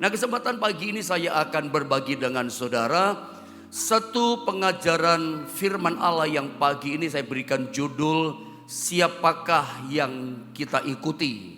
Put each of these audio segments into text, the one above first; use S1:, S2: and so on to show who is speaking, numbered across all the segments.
S1: Nah, kesempatan pagi ini saya akan berbagi dengan saudara satu pengajaran firman Allah yang pagi ini saya berikan judul siapakah yang kita ikuti.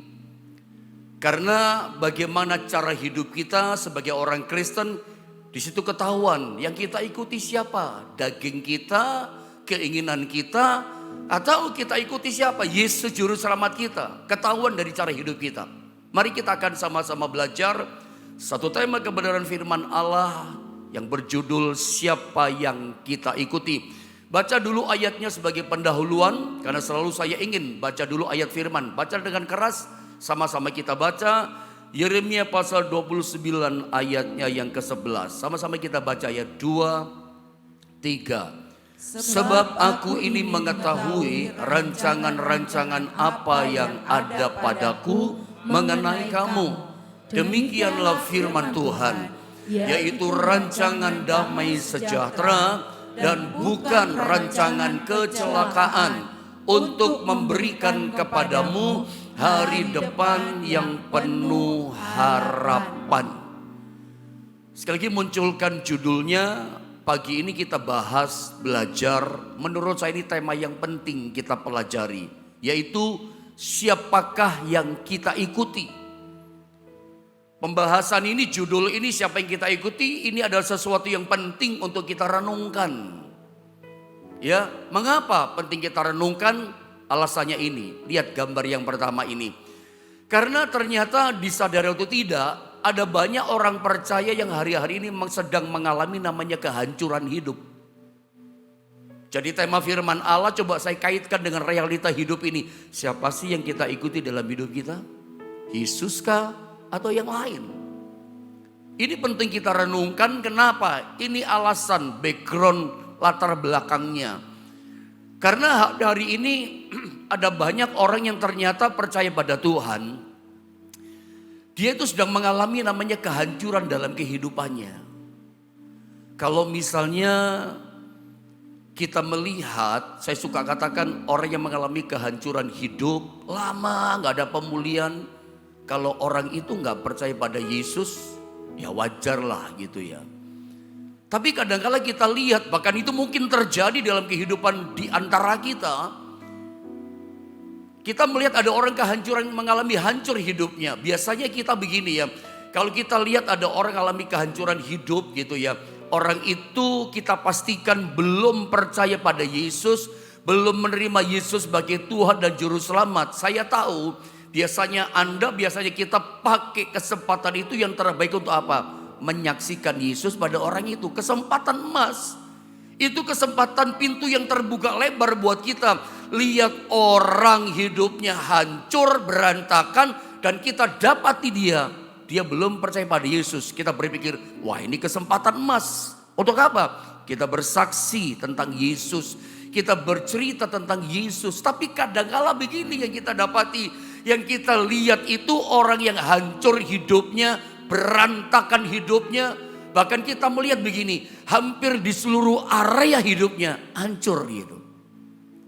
S1: Karena bagaimana cara hidup kita sebagai orang Kristen, di situ ketahuan yang kita ikuti siapa, daging kita, keinginan kita, atau kita ikuti siapa, Yesus juru selamat kita. Ketahuan dari cara hidup kita. Mari kita akan sama-sama belajar satu tema kebenaran firman Allah yang berjudul siapa yang kita ikuti. Baca dulu ayatnya sebagai pendahuluan, karena selalu saya ingin baca dulu ayat firman. Baca dengan keras, sama-sama kita baca Yeremia pasal 29 ayatnya yang ke-11. Sama-sama kita baca ayat 2, 3. Sebab aku ini mengetahui rancangan-rancangan apa yang ada padaku mengenai kamu. Demikianlah firman Tuhan, yaitu rancangan damai sejahtera dan bukan rancangan kecelakaan, untuk memberikan kepadamu hari depan yang penuh harapan. Sekali lagi munculkan judulnya. Pagi ini kita bahas, belajar, menurut saya ini tema yang penting kita pelajari, yaitu siapakah yang kita ikuti. Pembahasan ini, judul ini siapa yang kita ikuti, ini adalah sesuatu yang penting untuk kita renungkan. Ya, mengapa penting kita renungkan? Alasannya ini, lihat gambar yang pertama ini. Karena ternyata disadari atau tidak, ada banyak orang percaya yang hari-hari ini sedang mengalami namanya kehancuran hidup. Jadi tema firman Allah coba saya kaitkan dengan realita hidup ini. Siapa sih yang kita ikuti dalam hidup kita? Yesus kah? Atau yang lain? Ini penting kita renungkan. Kenapa? Ini alasan, background, latar belakangnya. Karena hari ini ada banyak orang yang ternyata percaya pada Tuhan. Dia itu sedang mengalami namanya kehancuran dalam kehidupannya. Kalau misalnya kita melihat, saya suka katakan orang yang mengalami kehancuran hidup, lama gak ada pemulihan. Kalau orang itu gak percaya pada Yesus, ya wajar lah gitu ya. Tapi kadang-kala kita lihat, bahkan itu mungkin terjadi dalam kehidupan di antara kita. Kita melihat ada orang kehancuran, mengalami hancur hidupnya. Biasanya kita begini ya, kalau kita lihat ada orang mengalami kehancuran hidup gitu ya. Orang itu kita pastikan belum percaya pada Yesus, belum menerima Yesus sebagai Tuhan dan Juru Selamat. Saya tahu biasanya kita pakai kesempatan itu yang terbaik untuk apa? Menyaksikan Yesus pada orang itu. Kesempatan emas. Itu kesempatan pintu yang terbuka lebar buat kita. Lihat orang hidupnya hancur, berantakan, dan kita dapati dia belum percaya pada Yesus. Kita berpikir, wah ini kesempatan emas. Untuk apa? Kita bersaksi tentang Yesus. Kita bercerita tentang Yesus. Tapi kadang-kala begini yang kita dapati. Yang kita lihat itu orang yang hancur hidupnya, berantakan hidupnya. Bahkan kita melihat begini, hampir di seluruh area hidupnya hancur gitu.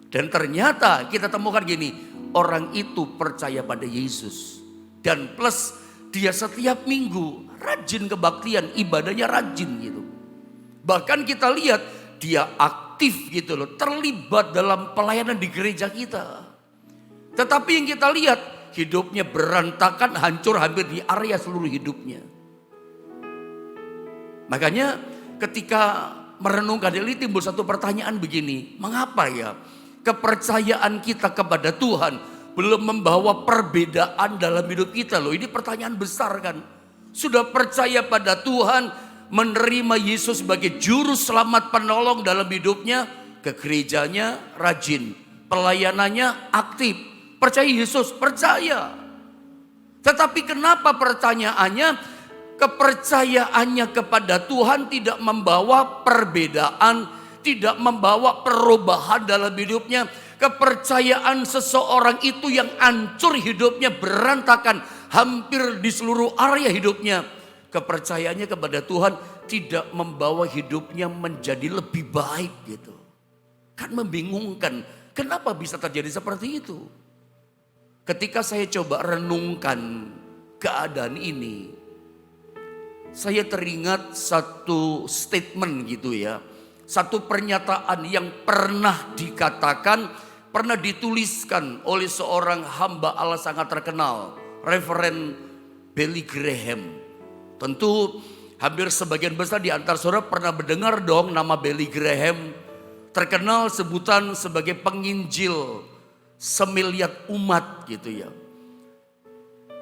S1: Dan ternyata kita temukan gini, orang itu percaya pada Yesus. Dan plus dia setiap minggu rajin kebaktian, ibadahnya rajin gitu. Bahkan kita lihat dia aktif gitu loh, terlibat dalam pelayanan di gereja kita. Tetapi yang kita lihat hidupnya berantakan, hancur hampir di area seluruh hidupnya. Makanya ketika merenungkan ini timbul satu pertanyaan begini. Mengapa ya kepercayaan kita kepada Tuhan belum membawa perbedaan dalam hidup kita loh. Ini pertanyaan besar kan. Sudah percaya pada Tuhan, menerima Yesus sebagai juru selamat penolong dalam hidupnya. Ke gerejanya rajin, pelayanannya aktif. Percaya Yesus, percaya. Tetapi kenapa pertanyaannya, kepercayaannya kepada Tuhan tidak membawa perbedaan, tidak membawa perubahan dalam hidupnya. Kepercayaan seseorang itu yang hancur hidupnya, berantakan hampir di seluruh area hidupnya. Kepercayaannya kepada Tuhan tidak membawa hidupnya menjadi lebih baik gitu. Kan membingungkan, kenapa bisa terjadi seperti itu? Ketika saya coba renungkan keadaan ini, saya teringat satu statement gitu ya. Satu pernyataan yang pernah dikatakan, pernah dituliskan oleh seorang hamba Allah sangat terkenal, Reverend Billy Graham. Tentu hampir sebagian besar di antara saudara pernah mendengar dong nama Billy Graham. Terkenal sebutan sebagai penginjil semiliat umat gitu ya.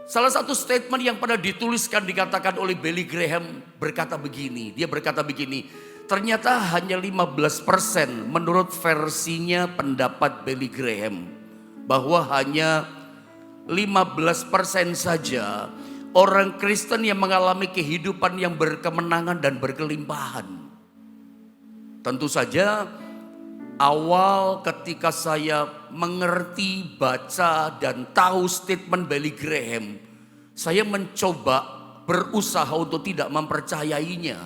S1: Salah satu statement yang pernah dituliskan dikatakan oleh Billy Graham berkata begini. Dia berkata begini, ternyata hanya 15% menurut versinya pendapat Billy Graham. Bahwa hanya 15% saja orang Kristen yang mengalami kehidupan yang berkemenangan dan berkelimpahan. Tentu saja awal ketika saya mengerti, baca dan tahu statement Billy Graham, saya mencoba berusaha untuk tidak mempercayainya.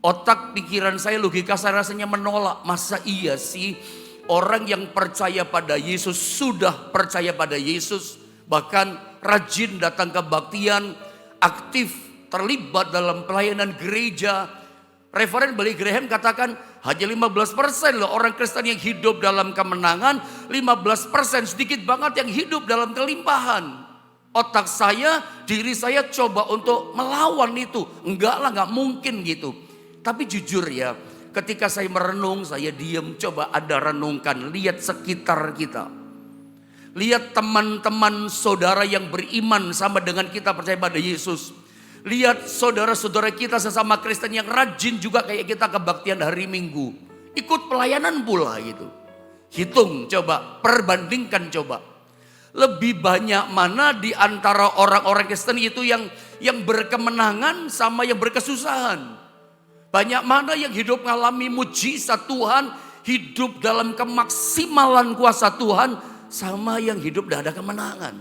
S1: Otak pikiran saya, logika saya rasanya menolak. Masa iya sih orang yang percaya pada Yesus, sudah percaya pada Yesus, bahkan rajin datang ke kebaktian, aktif terlibat dalam pelayanan gereja. Reverend Billy Graham katakan hanya 15% loh orang Kristen yang hidup dalam kemenangan, 15% sedikit banget yang hidup dalam kelimpahan. Otak saya, diri saya coba untuk melawan itu. Enggak lah, enggak mungkin gitu. Tapi jujur ya, ketika saya merenung, saya diam, coba Anda renungkan, lihat sekitar kita. Lihat teman-teman saudara yang beriman sama dengan kita percaya pada Yesus. Lihat saudara-saudara kita sesama Kristen yang rajin juga kayak kita kebaktian hari Minggu. Ikut pelayanan pula gitu. Hitung coba, perbandingkan coba. Lebih banyak mana di antara orang-orang Kristen itu yang berkemenangan sama yang berkesusahan. Banyak mana yang hidup mengalami mujizat Tuhan, hidup dalam kemaksimalan kuasa Tuhan, sama yang hidup tidak ada kemenangan.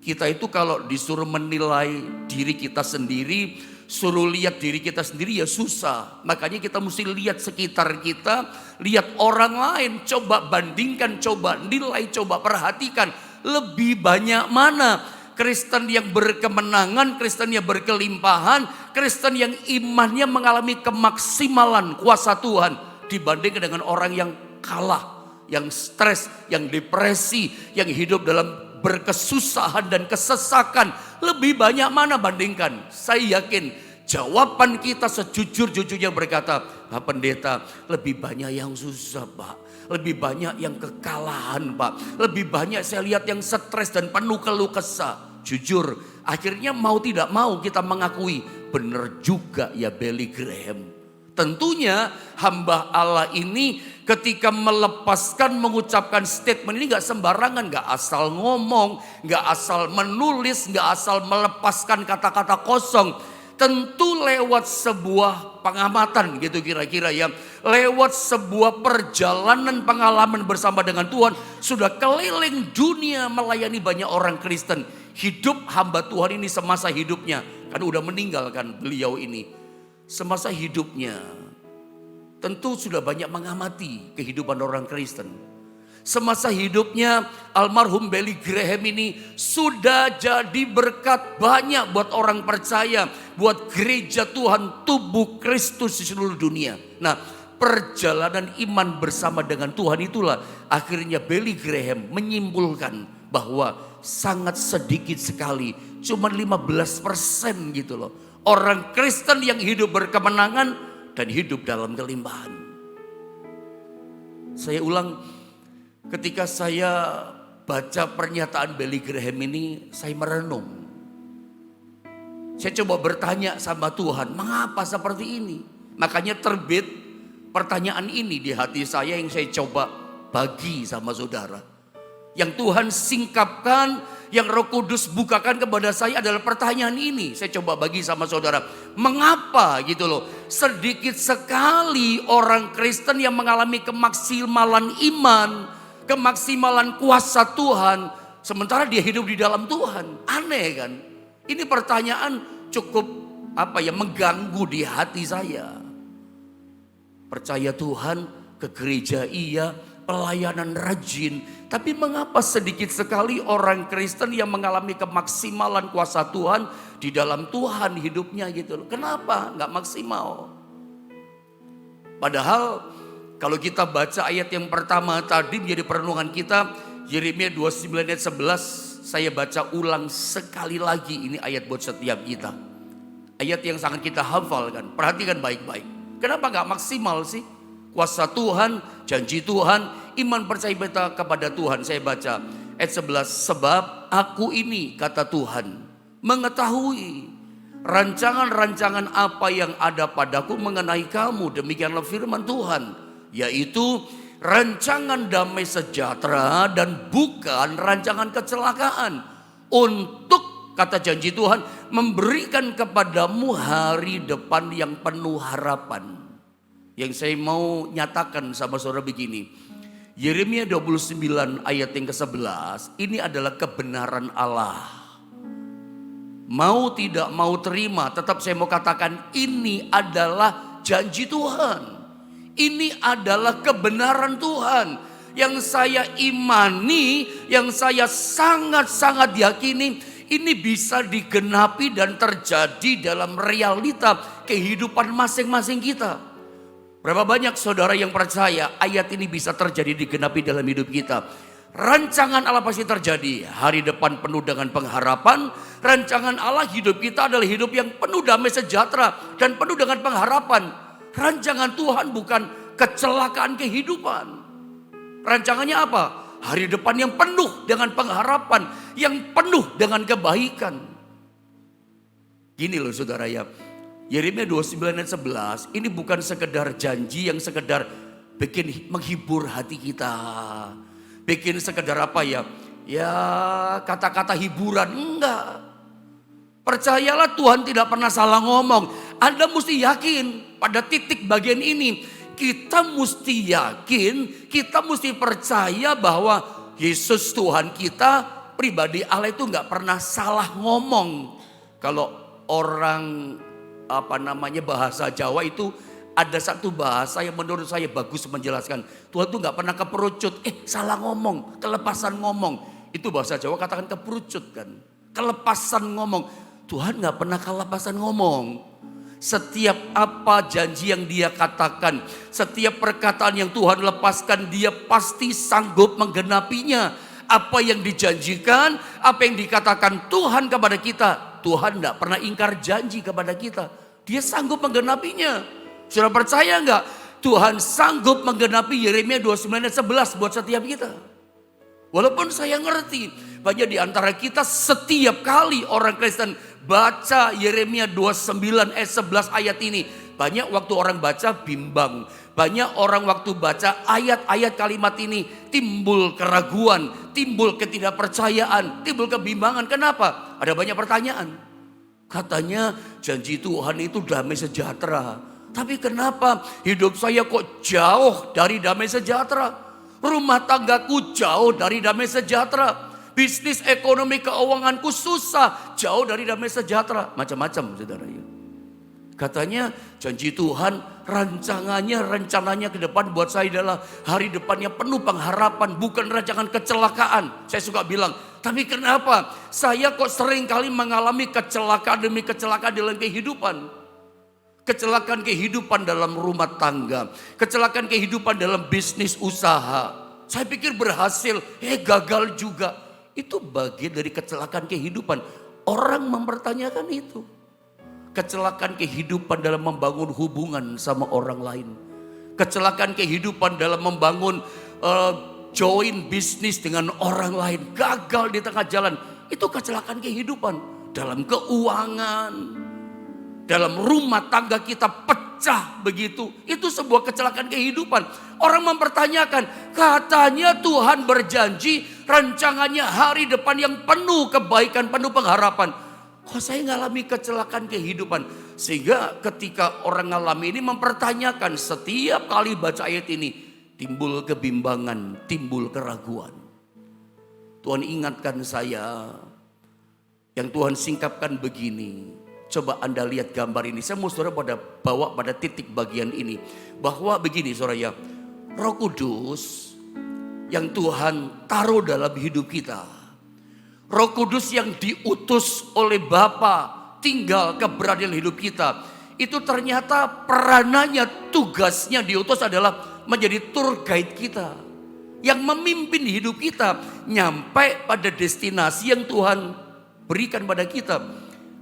S1: Kita itu kalau disuruh menilai diri kita sendiri, suruh lihat diri kita sendiri ya susah. Makanya kita mesti lihat sekitar kita, lihat orang lain, coba bandingkan, coba nilai, coba perhatikan. Lebih banyak mana Kristen yang berkemenangan, Kristen yang berkelimpahan, Kristen yang imannya mengalami kemaksimalan kuasa Tuhan dibandingkan dengan orang yang kalah, yang stres, yang depresi, yang hidup dalam berkesusahan dan kesesakan. Lebih banyak mana bandingkan? Saya yakin jawaban kita sejujur-jujurnya berkata, Pak Pendeta, lebih banyak yang susah Pak, lebih banyak yang kekalahan Pak, lebih banyak saya lihat yang stres dan penuh keluh kesah. Jujur, akhirnya mau tidak mau kita mengakui, benar juga ya Billy Graham. Tentunya hamba Allah ini ketika melepaskan, mengucapkan statement ini gak sembarangan, gak asal ngomong, gak asal menulis, gak asal melepaskan kata-kata kosong. Tentu lewat sebuah pengamatan gitu kira-kira ya. Lewat sebuah perjalanan pengalaman bersama dengan Tuhan. Sudah keliling dunia melayani banyak orang Kristen. Hidup hamba Tuhan ini semasa hidupnya, kan udah meninggalkan beliau ini. Semasa hidupnya tentu sudah banyak mengamati kehidupan orang Kristen. Semasa hidupnya almarhum Billy Graham ini sudah jadi berkat banyak buat orang percaya, buat gereja Tuhan, tubuh Kristus di seluruh dunia. Nah, perjalanan iman bersama dengan Tuhan itulah akhirnya Billy Graham menyimpulkan bahwa sangat sedikit sekali, cuma 15% gitu loh, orang Kristen yang hidup berkemenangan dan hidup dalam kelimpahan. Saya ulang, ketika saya baca pernyataan Billy Graham ini, saya merenung. Saya coba bertanya sama Tuhan, mengapa seperti ini? Makanya terbit pertanyaan ini di hati saya yang saya coba bagi sama saudara. Yang Tuhan singkapkan, yang Roh Kudus bukakan kepada saya adalah pertanyaan ini. Saya coba bagi sama saudara. Mengapa gitu loh, sedikit sekali orang Kristen yang mengalami kemaksimalan iman, kemaksimalan kuasa Tuhan, sementara dia hidup di dalam Tuhan. Aneh kan? Ini pertanyaan cukup mengganggu di hati saya. Percaya Tuhan, ke gereja iya, pelayanan rajin, Tapi mengapa sedikit sekali orang Kristen yang mengalami kemaksimalan kuasa Tuhan di dalam Tuhan hidupnya gitu loh. Kenapa nggak maksimal? Padahal kalau kita baca ayat yang pertama tadi menjadi perenungan kita, Yeremia 29 ayat 11, saya baca ulang sekali lagi, ini ayat buat setiap kita. Ayat yang sangat kita hafalkan, perhatikan baik-baik. Kenapa gak maksimal sih? Kuasa Tuhan, janji Tuhan, iman percaya kita kepada Tuhan. Saya baca ayat 11, sebab aku ini kata Tuhan mengetahui rancangan-rancangan apa yang ada padaku mengenai kamu. Demikianlah firman Tuhan, yaitu rancangan damai sejahtera dan bukan rancangan kecelakaan, untuk, kata janji Tuhan, memberikan kepadamu hari depan yang penuh harapan. Yang saya mau nyatakan sama saudara begini, Yeremia 29 ayat yang ke-11, ini adalah kebenaran Allah. Mau tidak mau terima, tetap saya mau katakan ini adalah janji Tuhan. Ini adalah kebenaran Tuhan yang saya imani, yang saya sangat-sangat yakini ini bisa digenapi dan terjadi dalam realita kehidupan masing-masing kita. Berapa banyak saudara yang percaya ayat ini bisa terjadi digenapi dalam hidup kita? Rancangan Allah pasti terjadi. Hari depan penuh dengan pengharapan. Rancangan Allah hidup kita adalah hidup yang penuh damai sejahtera dan penuh dengan pengharapan. Rancangan Tuhan bukan kecelakaan kehidupan. Rancangannya apa? Hari depan yang penuh dengan pengharapan, yang penuh dengan kebaikan. Gini loh saudara ya, Yeremia 29 ayat 11 ini bukan sekedar janji yang sekedar bikin menghibur hati kita. Bikin sekedar apa ya? Ya kata-kata hiburan, enggak. Percayalah Tuhan tidak pernah salah ngomong. Anda mesti yakin pada titik bagian ini. Kita mesti yakin, kita mesti percaya bahwa Yesus Tuhan kita, pribadi Allah itu enggak pernah salah ngomong. Kalau orang bahasa Jawa itu ada satu bahasa yang menurut saya bagus menjelaskan. Tuhan tuh gak pernah keperucut. Salah ngomong, kelepasan ngomong. Itu bahasa Jawa katakan keperucut kan. Kelepasan ngomong. Tuhan gak pernah kelepasan ngomong. Setiap apa janji yang dia katakan, setiap perkataan yang Tuhan lepaskan, dia pasti sanggup menggenapinya. Apa yang dijanjikan, apa yang dikatakan Tuhan kepada kita, Tuhan gak pernah ingkar janji kepada kita. Dia sanggup menggenapinya. Sudah percaya enggak? Tuhan sanggup menggenapi Yeremia 29 ayat 11 buat setiap kita. Walaupun saya ngerti banyak di antara kita setiap kali orang Kristen baca Yeremia 29 ayat 11 ayat ini, banyak waktu orang baca bimbang. Banyak orang waktu baca ayat-ayat kalimat ini timbul keraguan, timbul ketidakpercayaan, timbul kebimbangan. Kenapa? Ada banyak pertanyaan. Katanya janji Tuhan itu damai sejahtera. Tapi kenapa hidup saya kok jauh dari damai sejahtera? Rumah tanggaku jauh dari damai sejahtera. Bisnis, ekonomi, keuanganku susah, jauh dari damai sejahtera. Macam-macam saudara ya. Katanya janji Tuhan, rencananya ke depan buat saya adalah hari depannya penuh pengharapan, bukan rancangan kecelakaan. Saya suka bilang, tapi kenapa saya kok sering kali mengalami kecelakaan demi kecelakaan dalam kehidupan? Kecelakaan kehidupan dalam rumah tangga, kecelakaan kehidupan dalam bisnis usaha. Saya pikir berhasil, gagal juga. Itu bagian dari kecelakaan kehidupan. Orang mempertanyakan itu. Kecelakaan kehidupan dalam membangun hubungan sama orang lain. Kecelakaan kehidupan dalam membangun join bisnis dengan orang lain. Gagal di tengah jalan. Itu kecelakaan kehidupan. Dalam keuangan, dalam rumah tangga kita pecah begitu. Itu sebuah kecelakaan kehidupan. Orang mempertanyakan, katanya Tuhan berjanji rancangannya hari depan yang penuh kebaikan, penuh pengharapan. Kok saya ngalami kecelakaan kehidupan? Sehingga ketika orang ngalami ini mempertanyakan, setiap kali baca ayat ini timbul kebimbangan, timbul keraguan. Tuhan ingatkan saya, yang Tuhan singkapkan begini. Coba Anda lihat gambar ini. Saya mau saudara bawa pada titik bagian ini. Bahwa begini saudara ya. Roh Kudus yang Tuhan taruh dalam hidup kita. Roh Kudus yang diutus oleh Bapa tinggal keberadaan hidup kita. Itu ternyata peranannya, tugasnya diutus adalah menjadi tour guide kita. Yang memimpin hidup kita nyampe pada destinasi yang Tuhan berikan pada kita.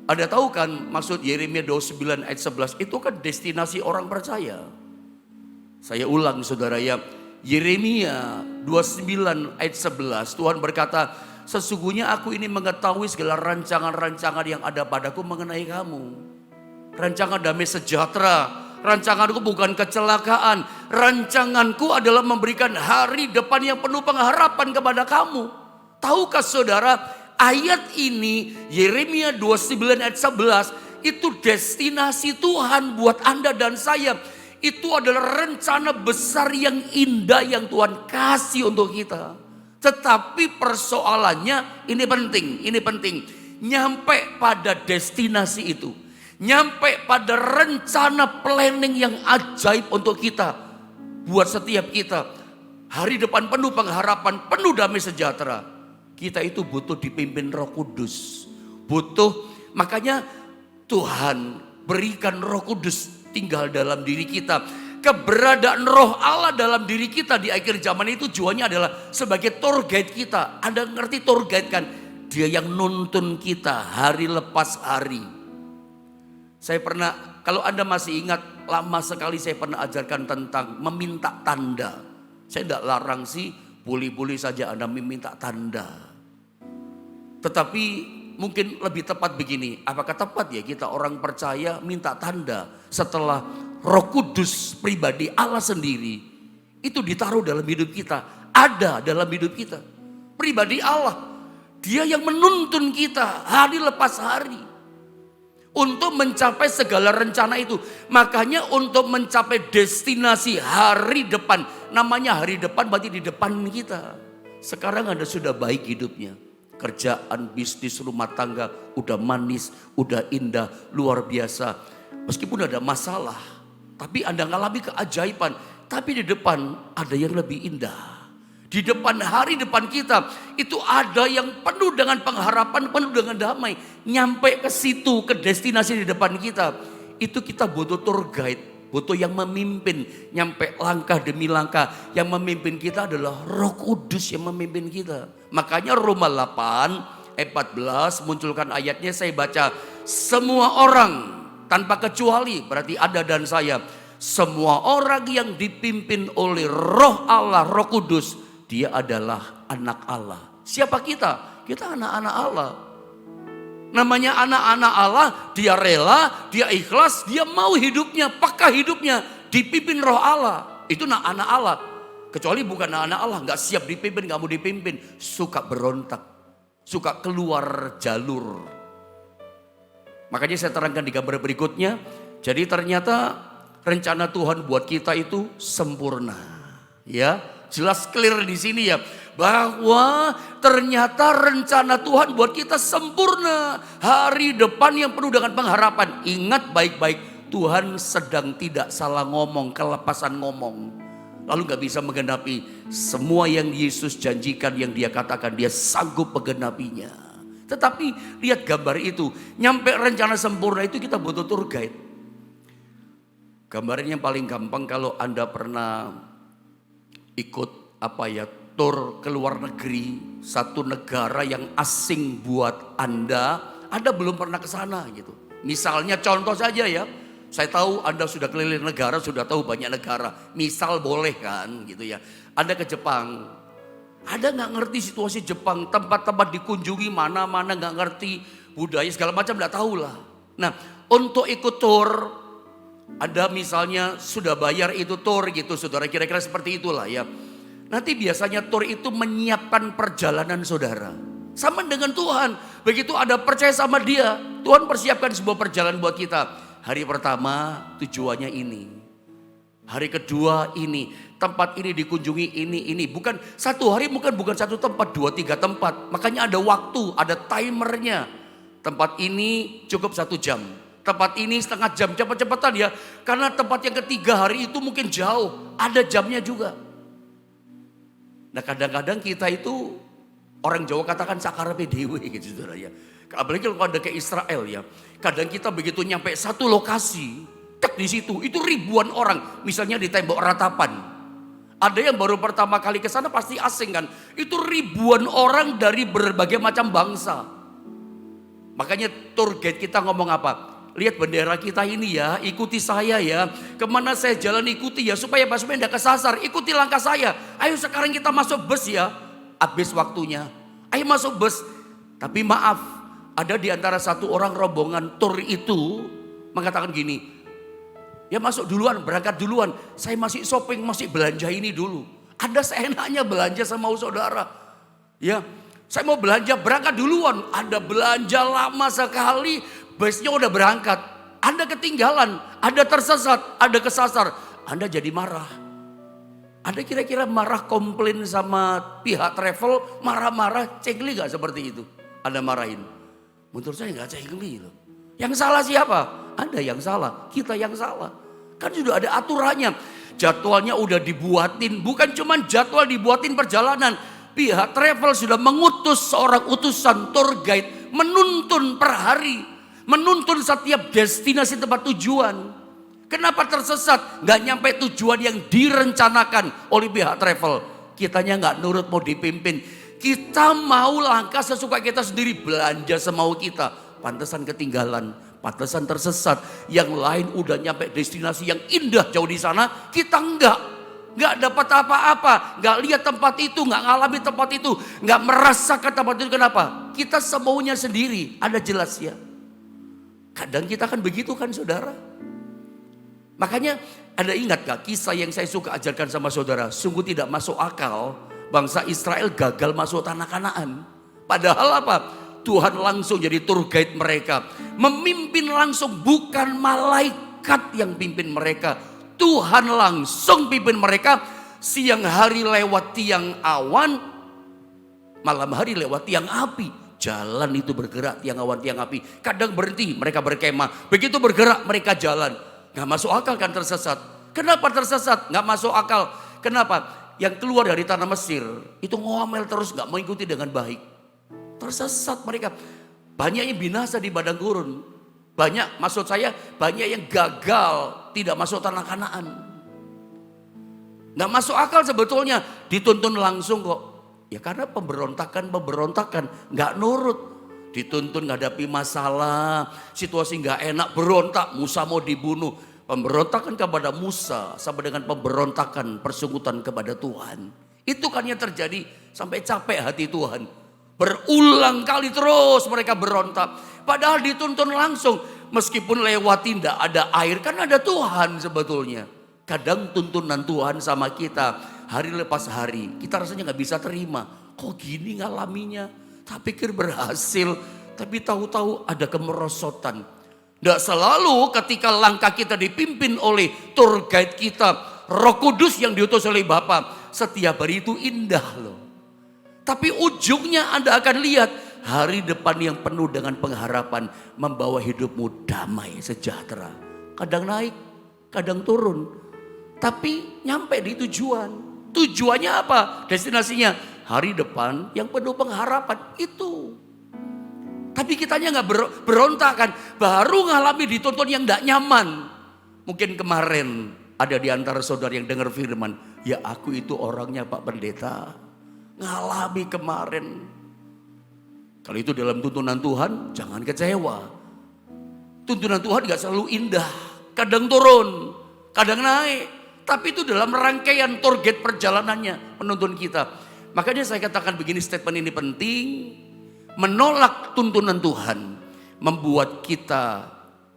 S1: Ada tahu kan maksud Yeremia 29 ayat 11 itu kan destinasi orang percaya. Saya ulang saudara ya, Yeremia 29 ayat 11 Tuhan berkata, sesungguhnya aku ini mengetahui segala rancangan-rancangan yang ada padaku mengenai kamu. Rancangan damai sejahtera, rancanganku bukan kecelakaan. Rancanganku adalah memberikan hari depan yang penuh pengharapan kepada kamu. Tahukah saudara, ayat ini Yeremia 29 ayat 11 itu destinasi Tuhan buat Anda dan saya. Itu adalah rencana besar yang indah yang Tuhan kasih untuk kita. Tetapi persoalannya ini penting. Nyampe pada destinasi itu. Nyampe pada rencana planning yang ajaib untuk kita. Buat setiap kita. Hari depan penuh pengharapan, penuh damai sejahtera. Kita itu butuh dipimpin Roh Kudus. Makanya Tuhan berikan Roh Kudus tinggal dalam diri kita. Keberadaan Roh Allah dalam diri kita di akhir zaman itu tujuannya adalah sebagai tour guide kita. Anda ngerti tour guide kan? Dia yang nuntun kita hari lepas hari. Saya pernah, kalau Anda masih ingat, lama sekali saya pernah ajarkan tentang meminta tanda. Saya tidak larang sih, boleh-boleh saja Anda meminta tanda. Tetapi mungkin lebih tepat begini, apakah tepat ya kita orang percaya minta tanda setelah Roh Kudus pribadi Allah sendiri itu ditaruh dalam hidup kita, ada dalam hidup kita. Pribadi Allah, Dia yang menuntun kita hari lepas hari untuk mencapai segala rencana itu. Makanya untuk mencapai destinasi hari depan, namanya hari depan berarti di depan kita. Sekarang Anda sudah baik hidupnya. Kerjaan, bisnis, rumah tangga udah manis, udah indah, luar biasa. Meskipun ada masalah, tapi Anda ngalami keajaiban. Tapi di depan ada yang lebih indah. Di depan hari depan kita itu ada yang penuh dengan pengharapan, penuh dengan damai. Nyampe ke situ, ke destinasi di depan kita. Itu kita butuh tour guide, butuh yang memimpin. Nyampe langkah demi langkah. Yang memimpin kita adalah Roh Kudus yang memimpin kita. Makanya Roma 8 ayat 14 munculkan ayatnya, saya baca. Semua orang tanpa kecuali, berarti Anda dan saya. Semua orang yang dipimpin oleh Roh Allah, Roh Kudus, dia adalah anak Allah. Siapa kita? Kita anak-anak Allah. Namanya anak-anak Allah, dia rela, dia ikhlas, dia mau hidupnya, peka hidupnya, dipimpin Roh Allah. Itu anak Allah. Kecuali bukan anak Allah, gak siap dipimpin, gak mau dipimpin. Suka berontak, suka keluar jalur. Makanya saya terangkan di gambar berikutnya. Jadi ternyata rencana Tuhan buat kita itu sempurna. Ya, jelas clear di sini ya. Bahwa ternyata rencana Tuhan buat kita sempurna. Hari depan yang penuh dengan pengharapan. Ingat baik-baik, Tuhan sedang tidak salah ngomong, kelepasan ngomong. Lalu gak bisa menggenapi semua yang Yesus janjikan, yang dia katakan, dia sanggup menggenapinya. Tetapi lihat gambar itu, nyampe rencana sempurna itu kita butuh tour guide. Gambarnya yang paling gampang kalau Anda pernah ikut tour ke luar negeri, satu negara yang asing buat Anda belum pernah ke sana gitu. Misalnya contoh saja ya, saya tahu Anda sudah keliling negara, sudah tahu banyak negara. Misal boleh kan gitu ya. Anda ke Jepang, Anda nggak ngerti situasi Jepang, tempat-tempat dikunjungi mana-mana nggak ngerti, budaya segala macam nggak tahu lah. Nah, untuk ikut tour, Anda misalnya sudah bayar itu tour gitu, saudara, kira-kira seperti itulah ya. Nanti biasanya tour itu menyiapkan perjalanan saudara. Sama dengan Tuhan, begitu Anda percaya sama Dia, Tuhan persiapkan sebuah perjalanan buat kita. Hari pertama tujuannya ini. Hari kedua ini. Tempat ini dikunjungi ini. Bukan satu hari, bukan satu tempat, 2-3 tempat. Makanya ada waktu, ada timernya. Tempat ini cukup 1 jam. Tempat ini setengah jam, cepat-cepatan ya. Karena tempat yang ketiga hari itu mungkin jauh, ada jamnya juga. Nah kadang-kadang kita itu, orang Jawa katakan sakarepe dhewe gitu saudara ya. Apalagi kalau ada ke Israel ya. Kadang kita begitu nyampe satu lokasi, tek di situ, itu ribuan orang. Misalnya di tembok ratapan. Ada yang baru pertama kali ke sana pasti asing kan. Itu ribuan orang dari berbagai macam bangsa. Makanya tour guide kita ngomong apa? Lihat bendera kita ini ya, ikuti saya ya. Kemana saya jalan ikuti ya, supaya basmen tidak kesasar. Ikuti langkah saya. Ayo sekarang kita masuk bus ya. Habis waktunya. Ayo masuk bus. Tapi maaf, ada di antara satu orang rombongan tour itu mengatakan gini. Ya masuk duluan, berangkat duluan. Saya masih shopping, masih belanja ini dulu. Ada seenaknya belanja sama saudara. Ya, saya mau belanja, berangkat duluan. Ada belanja lama sekali, busnya udah berangkat. Anda ketinggalan, Anda tersesat, Anda kesasar. Anda jadi marah. Anda kira-kira marah komplain sama pihak travel, marah-marah, cengli gak seperti itu? Anda marahin. Menurut saya gak cengli loh. Yang salah siapa? Anda yang salah, kita yang salah. Kan sudah ada aturannya. Jadwalnya udah dibuatin, bukan cuma jadwal dibuatin perjalanan. Pihak travel sudah mengutus seorang utusan tour guide menuntun per hari, menuntun setiap destinasi tempat tujuan. Kenapa tersesat? Gak nyampe tujuan yang direncanakan oleh pihak travel. Kitanya gak nurut mau dipimpin. Kita mau langkah sesuka kita sendiri, belanja semau kita. Pantesan ketinggalan, pantesan tersesat. Yang lain udah nyampe destinasi yang indah jauh di sana, kita enggak. Enggak dapat apa-apa, enggak lihat tempat itu, enggak ngalami tempat itu, enggak merasakan tempat itu. Kenapa? Kita semaunya sendiri, ada jelas ya. Kadang kita kan begitu kan saudara. Makanya Anda ingat gak kisah yang saya suka ajarkan sama saudara? Sungguh tidak masuk akal bangsa Israel gagal masuk tanah Kanaan. Padahal apa? Tuhan langsung jadi tour guide mereka. Memimpin langsung, bukan malaikat yang pimpin mereka. Tuhan langsung pimpin mereka. Siang hari lewat tiang awan, malam hari lewat tiang api. Jalan itu bergerak, tiang awan, tiang api. Kadang berhenti, mereka berkemah. Begitu bergerak, mereka jalan. Gak masuk akal kan tersesat. Kenapa tersesat? Gak masuk akal. Kenapa? Yang keluar dari tanah Mesir itu ngomel terus, gak mengikuti dengan baik. Tersesat mereka. Banyak yang binasa di padang gurun. Banyak, maksud saya banyak yang gagal tidak masuk tanah Kanaan. Gak masuk akal sebetulnya. Dituntun langsung kok. Ya karena pemberontakan, gak nurut. Dituntun menghadapi masalah, situasi gak enak, berontak, Musa mau dibunuh. Pemberontakan kepada Musa sama dengan pemberontakan persekutuan kepada Tuhan. Itu kan yang terjadi sampai capek hati Tuhan. Berulang kali terus mereka berontak. Padahal dituntun langsung, meskipun lewati tidak ada air, kan ada Tuhan sebetulnya. Kadang tuntunan Tuhan sama kita hari lepas hari, kita rasanya gak bisa terima. Kok gini ngalaminya? Tak pikir berhasil, tapi tahu-tahu ada kemerosotan. Tidak selalu ketika langkah kita dipimpin oleh tour guide kita, Roh Kudus yang diutus oleh Bapa, setiap hari itu indah loh. Tapi ujungnya Anda akan lihat hari depan yang penuh dengan pengharapan, membawa hidupmu damai, sejahtera. Kadang naik, kadang turun, tapi nyampe di tujuan. Tujuannya apa? Destinasinya hari depan yang penuh pengharapan itu. Tapi kitanya gak berontak kan. Baru ngalami dituntun yang gak nyaman. Mungkin kemarin ada di antara saudara yang dengar firman. Ya aku itu orangnya Pak Pendeta. Ngalami kemarin. Kalau itu dalam tuntunan Tuhan, jangan kecewa. Tuntunan Tuhan gak selalu indah. Kadang turun, kadang naik. Tapi itu dalam rangkaian target perjalanannya menuntun kita. Makanya saya katakan begini, statement ini penting. Menolak tuntunan Tuhan membuat kita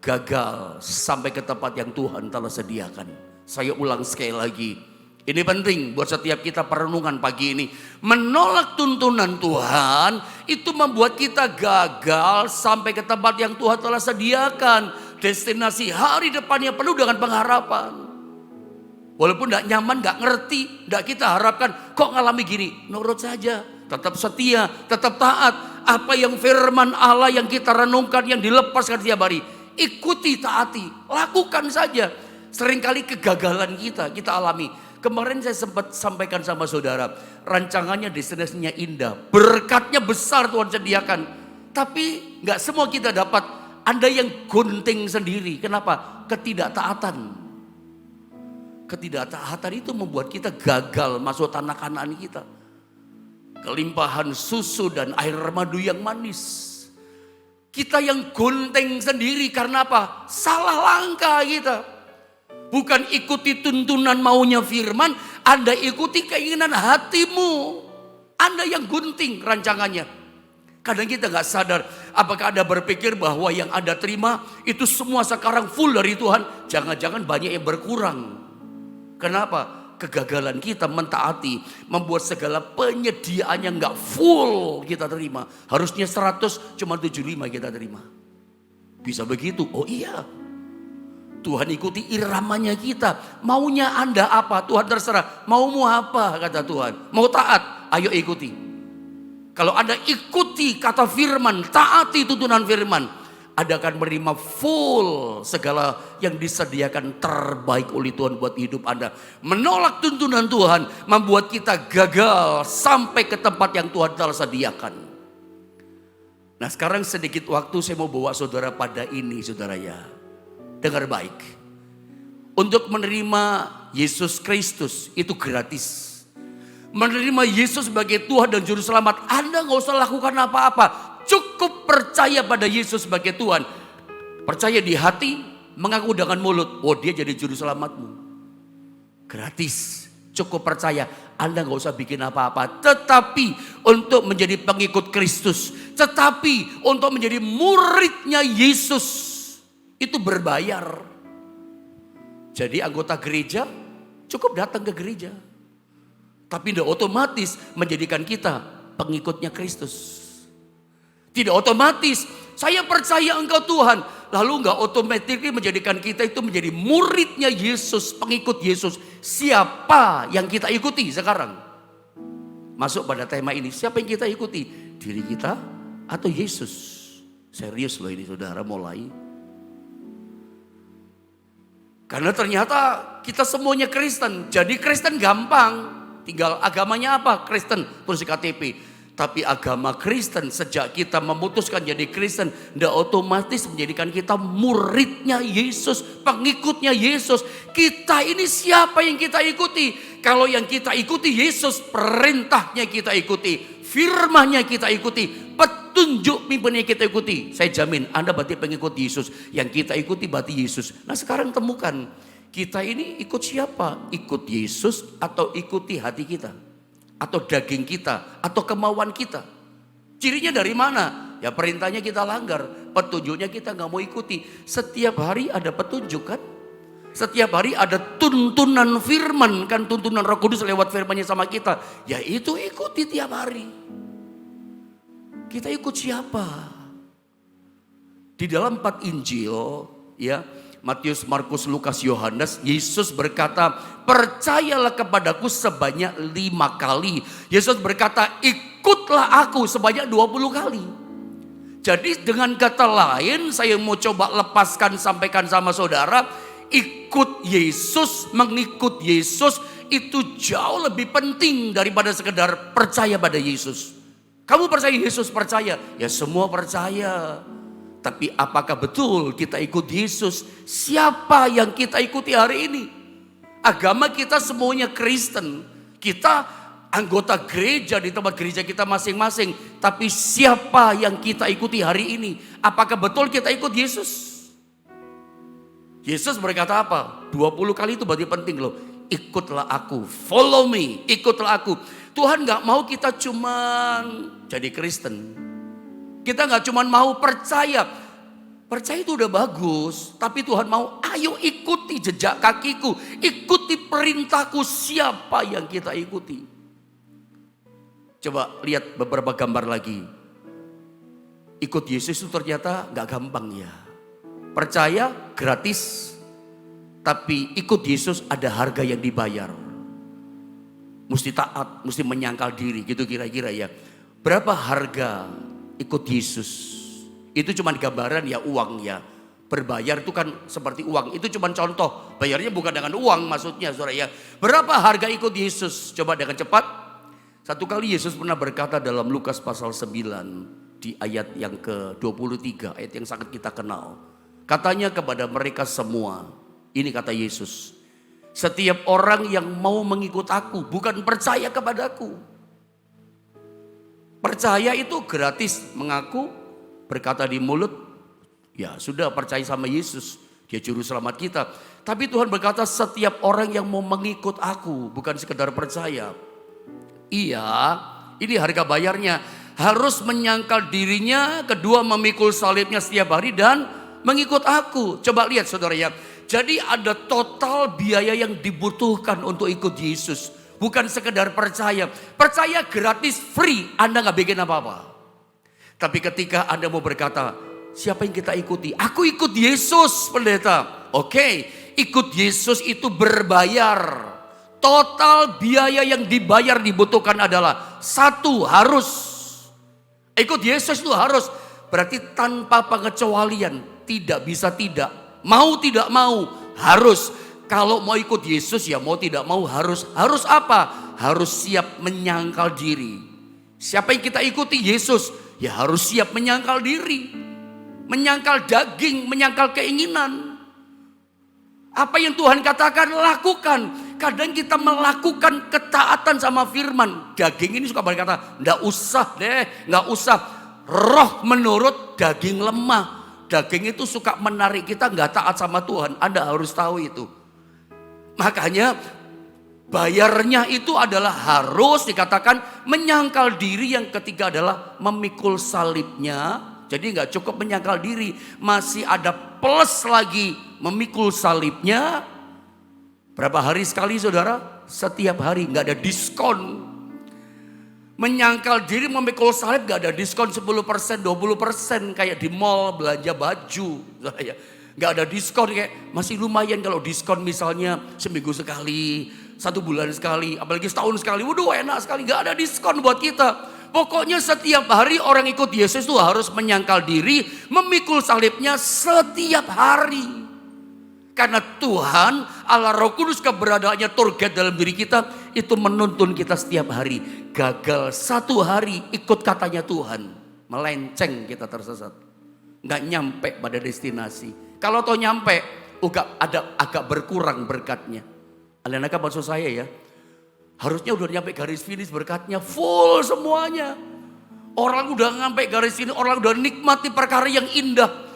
S1: gagal sampai ke tempat yang Tuhan telah sediakan. Saya ulang sekali lagi. Ini penting buat setiap kita perenungan pagi ini. Menolak tuntunan Tuhan itu membuat kita gagal sampai ke tempat yang Tuhan telah sediakan. Destinasi hari depan yang penuh dengan pengharapan. Walaupun gak nyaman, gak ngerti, gak kita harapkan, kok ngalami gini? Nurut saja, tetap setia, tetap taat. Apa yang firman Allah yang kita renungkan, yang dilepaskan setiap hari. Ikuti, taati, lakukan saja. Seringkali kegagalan kita alami. Kemarin saya sempat sampaikan sama saudara, rancangannya destinasinya indah, berkatnya besar Tuhan sediakan. Tapi nggak semua kita dapat. Ada yang gunting sendiri. Kenapa? Ketidaktaatan. Ketidaktaatan itu membuat kita gagal masuk tanah Kanaan kita. Kelimpahan susu dan air madu yang manis. Kita yang gunting sendiri karena apa? Salah langkah kita. Bukan ikuti tuntunan maunya firman, Anda ikuti keinginan hatimu. Anda yang gunting rancangannya. Kadang kita gak sadar, apakah Anda berpikir bahwa yang Anda terima itu semua sekarang full dari Tuhan? Jangan-jangan banyak yang berkurang. Kenapa? Kegagalan kita mentaati, membuat segala penyediaannya gak full kita terima. Harusnya 100, cuma 75 kita terima. Bisa begitu? Oh iya. Tuhan ikuti iramanya kita. Maunya Anda apa? Tuhan terserah. Maumu apa? Kata Tuhan. Mau taat? Ayo ikuti. Kalau Anda ikuti kata firman, taati tuntunan firman, Anda akan menerima full segala yang disediakan terbaik oleh Tuhan buat hidup Anda. Menolak tuntunan Tuhan membuat kita gagal sampai ke tempat yang Tuhan telah sediakan. Nah sekarang sedikit waktu saya mau bawa saudara pada ini saudara ya. Dengar baik. Untuk menerima Yesus Kristus itu gratis. Menerima Yesus sebagai Tuhan dan Juru Selamat, Anda gak usah lakukan apa-apa. Cukup percaya pada Yesus sebagai Tuhan. Percaya di hati, mengaku dengan mulut. Oh dia jadi Juru Selamatmu. Gratis. Cukup percaya. Anda gak usah bikin apa-apa. Tetapi untuk menjadi pengikut Kristus. Tetapi untuk menjadi muridnya Yesus. Itu berbayar. Jadi anggota gereja cukup datang ke gereja. Tapi tidak otomatis menjadikan kita pengikutnya Kristus. Tidak otomatis saya percaya Engkau Tuhan. Lalu enggak otomatis menjadikan kita itu menjadi muridnya Yesus, pengikut Yesus. Siapa yang kita ikuti sekarang? Masuk pada tema ini. Siapa yang kita ikuti? Diri kita atau Yesus? Serius loh ini saudara mulai. Karena ternyata kita semuanya Kristen. Jadi Kristen gampang. Tinggal agamanya apa? Kristen. Tulis di KTP. Tapi agama Kristen sejak kita memutuskan jadi Kristen. Tidak otomatis menjadikan kita muridnya Yesus. Pengikutnya Yesus. Kita ini siapa yang kita ikuti? Kalau yang kita ikuti Yesus, perintahnya kita ikuti. Firman-Nya kita ikuti. Petunjuk pimpinannya kita ikuti. Saya jamin Anda berarti pengikut Yesus. Yang kita ikuti berarti Yesus. Nah sekarang temukan. Kita ini ikut siapa? Ikut Yesus atau ikuti hati kita? Atau daging kita? Atau kemauan kita? Cirinya dari mana? Ya perintahnya kita langgar. Petunjuknya kita gak mau ikuti. Setiap hari ada petunjuk kan? Setiap hari ada tuntunan firman. Kan tuntunan Roh Kudus lewat firman-Nya sama kita. Ya itu ikuti tiap hari. Kita ikut siapa? Di dalam 4 Injil, ya Matius, Markus, Lukas, Yohanes, Yesus berkata, percayalah kepadaku sebanyak 5 kali. Yesus berkata, ikutlah aku sebanyak 20 kali. Jadi dengan kata lain, saya mau coba lepaskan, sampaikan sama saudara, ikut Yesus, mengikut Yesus itu jauh lebih penting daripada sekedar percaya pada Yesus. Kamu percaya Yesus? Percaya. Ya semua percaya. Tapi apakah betul kita ikut Yesus? Siapa yang kita ikuti hari ini? Agama kita semuanya Kristen. Kita anggota gereja di tempat gereja kita masing-masing. Tapi siapa yang kita ikuti hari ini? Apakah betul kita ikut Yesus? Yesus berkata apa? 20 kali itu berarti penting loh. Ikutlah aku, follow me, ikutlah aku. Tuhan gak mau kita cuman jadi Kristen. Kita gak cuman mau percaya. Percaya itu udah bagus. Tapi Tuhan mau ayo ikuti jejak kakiku. Ikuti perintahku. Siapa yang kita ikuti? Coba lihat beberapa gambar lagi. Ikut Yesus itu ternyata gak gampang ya. Percaya gratis. Tapi ikut Yesus ada harga yang dibayar. Mesti taat, mesti menyangkal diri gitu kira-kira ya. Berapa harga ikut Yesus? Itu cuma gambaran ya uang ya. Berbayar itu kan seperti uang. Itu cuma contoh. Bayarnya bukan dengan uang maksudnya saudara ya. Berapa harga ikut Yesus? Coba dengan cepat. Satu kali Yesus pernah berkata dalam Lukas pasal 9. Di ayat yang ke-23. Ayat yang sangat kita kenal. Katanya kepada mereka semua. Ini kata Yesus. Setiap orang yang mau mengikut aku. Bukan percaya kepadaku. Percaya itu gratis. Mengaku. Berkata di mulut. Ya sudah percaya sama Yesus. Dia juru selamat kita. Tapi Tuhan berkata setiap orang yang mau mengikut aku. Bukan sekedar percaya. Iya, ini harga bayarnya. Harus menyangkal dirinya. Kedua memikul salibnya setiap hari dan mengikut aku. Coba lihat saudara ya. Jadi ada total biaya yang dibutuhkan untuk ikut Yesus. Bukan sekedar percaya. Percaya gratis, free. Anda gak bikin apa-apa. Tapi ketika Anda mau berkata, siapa yang kita ikuti? Aku ikut Yesus, pendeta. Oke, ikut Yesus itu berbayar. Total biaya yang dibayar dibutuhkan adalah satu, harus. Ikut Yesus itu harus. Berarti tanpa pengecualian. Tidak bisa tidak. Mau tidak mau, harus. Kalau mau ikut Yesus ya mau tidak mau harus. Harus apa? Harus siap menyangkal diri. Siapa yang kita ikuti? Yesus. Ya harus siap menyangkal diri. Menyangkal daging, menyangkal keinginan. Apa yang Tuhan katakan, lakukan. Kadang kita melakukan ketaatan sama firman. Daging ini suka berkata, enggak usah deh, enggak usah. Roh menurut, daging lemah. Daging itu suka menarik kita enggak taat sama Tuhan. Anda harus tahu itu. Makanya bayarnya itu adalah harus dikatakan menyangkal diri. Yang ketiga adalah memikul salibnya. Jadi nggak cukup menyangkal diri, masih ada plus lagi memikul salibnya. Berapa hari sekali saudara? Setiap hari, nggak ada diskon. Menyangkal diri memikul salib nggak ada diskon 10%, 20% kayak di mall belanja baju. Nggak ada diskon, kayak masih lumayan kalau diskon misalnya seminggu sekali, 1 bulan sekali, apalagi setahun sekali. Waduh enak sekali, nggak ada diskon buat kita. Pokoknya setiap hari orang ikut Yesus itu harus menyangkal diri, memikul salibnya setiap hari. Karena Tuhan, Allah Roh Kudus keberadaannya target dalam diri kita, itu menuntun kita setiap hari. Gagal 1 hari ikut katanya Tuhan, melenceng kita tersesat. Nggak nyampe pada destinasi. Kalau toh nyampe, agak berkurang berkatnya. Alenaka maksud saya ya. Harusnya udah nyampe garis finish berkatnya full semuanya. Orang udah nyampe garis finish, orang udah nikmati perkara yang indah.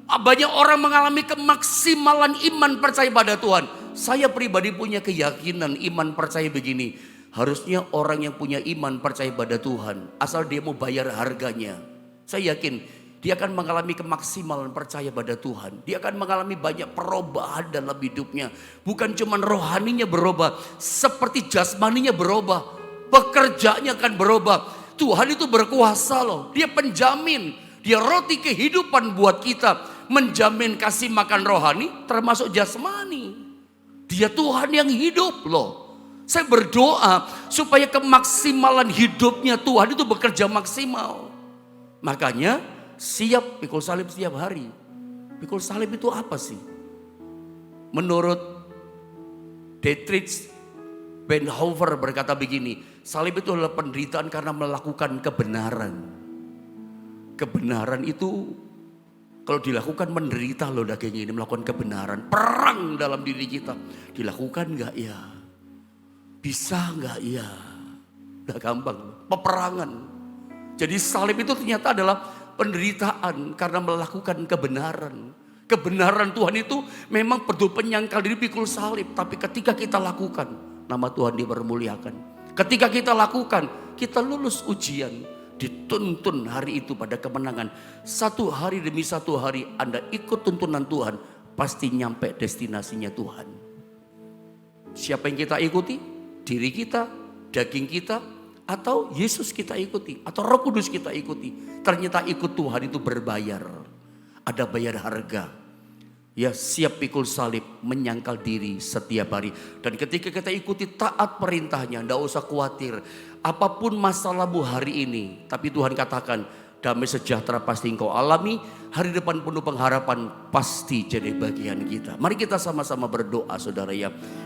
S1: Banyak orang mengalami kemaksimalan iman percaya pada Tuhan. Saya pribadi punya keyakinan iman percaya begini. Harusnya orang yang punya iman percaya pada Tuhan, asal dia mau bayar harganya. Saya yakin dia akan mengalami kemaksimalan percaya pada Tuhan. Dia akan mengalami banyak perubahan dalam hidupnya. Bukan cuma rohaninya berubah, seperti jasmaninya berubah. Pekerjaannya akan berubah. Tuhan itu berkuasa loh. Dia penjamin. Dia roti kehidupan buat kita. Menjamin kasih makan rohani termasuk jasmani. Dia Tuhan yang hidup loh. Saya berdoa supaya kemaksimalan hidupnya Tuhan itu bekerja maksimal. Makanya siap pikul salib setiap hari. Pikul salib itu apa sih? Menurut Dietrich Bonhoeffer berkata begini, salib itu adalah penderitaan karena melakukan kebenaran. Kebenaran itu kalau dilakukan menderita loh daging ini, melakukan kebenaran. Perang dalam diri kita. Dilakukan gak ya? Bisa gak ya? Gak gampang. Peperangan. Jadi salib itu ternyata adalah penderitaan karena melakukan kebenaran. Kebenaran Tuhan itu memang perlu penyangkal diri pikul salib. Tapi ketika kita lakukan, nama Tuhan dipermuliakan. Ketika kita lakukan, kita lulus ujian. Dituntun hari itu pada kemenangan. 1 hari demi 1 hari Anda ikut tuntunan Tuhan, pasti nyampe destinasinya Tuhan. Siapa yang kita ikuti? Diri kita, daging kita, atau Yesus kita ikuti, atau Roh Kudus kita ikuti. Ternyata ikut Tuhan itu berbayar. Ada bayar harga. Ya siap pikul salib, menyangkal diri setiap hari. Dan ketika kita ikuti taat perintahnya, tidak usah khawatir. Apapun masalahmu hari ini, tapi Tuhan katakan, damai sejahtera pasti engkau alami, hari depan penuh pengharapan pasti jadi bagian kita. Mari kita sama-sama berdoa saudara ya.